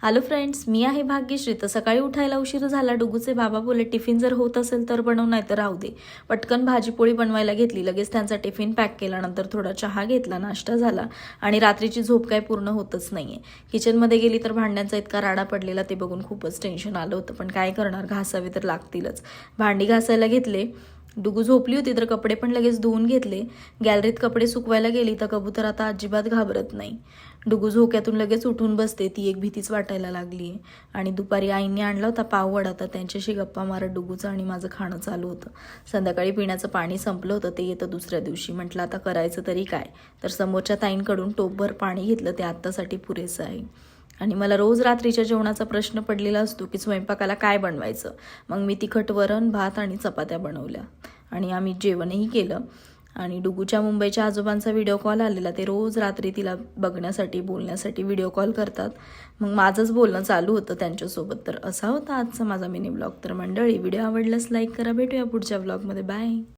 Hello friends, मी आहे भाग्यश्री. तर सकाळी उठायला उशीर झाला. डुगूचे बाबा बोले टिफिन जर होत असेल तर बनव, नाही तर राहू दे. पटकन भाजीपोळी बनवायला घेतली. लगेच त्यांचा टिफिन पॅक केला. नंतर थोडा चहा घेतला, नाश्ता झाला आणि रात्रीची झोप काय पूर्ण होतच नाहीये. किचनमध्ये गेली तर भांड्यांचा इतका राडा पडलेला ते बघून खूपच टेन्शन आलं होतं. पण काय करणार, घासावे तर लागतीलच. भांडी घासायला घेतले. डुगू झोपली होती तर कपडे पण लगेच धुवून घेतले. गॅलरीत कपडे सुकवायला गेली तर कबूतर आता अजिबात घाबरत नाही. डुगू झोक्यातून लगेच उठून बसते. ती एक भीतीच वाटायला लागली आहे. आणि दुपारी आईने आणला होता पाववडा, तर त्यांच्याशी गप्पा मारत डुगूचं आणि माझं खाणं चालू होतं. संध्याकाळी पिण्याचं पाणी संपलं होतं, ते येतं दुसऱ्या दिवशी. म्हटलं आता करायचं तरी काय, तर समोरच्या ताईंकडून टोपभर पाणी घेतलं. ते आत्तासाठी पुरेसं आहे. आणि मला रोज रात्रीच्या जेवणाचा प्रश्न पडलेला असतो की स्वयंपाकाला काय बनवायचं. मग मी तिखट वरण, भात आणि चपात्या बनवल्या आणि आम्ही जेवणही केलं. आणि डुगूच्या मुंबईच्या आजोबांचा व्हिडिओ कॉल आलेला. ते रोज रात्री तिला बघण्यासाठी, बोलण्यासाठी व्हिडिओ कॉल करतात. मग माझंच बोलणं चालू होतं त्यांच्यासोबत. तर असा होता आजचा माझा मिनी ब्लॉग. तर मंडळी, व्हिडिओ आवडल्यास लाईक करा. भेटूया पुढच्या ब्लॉगमध्ये. बाय.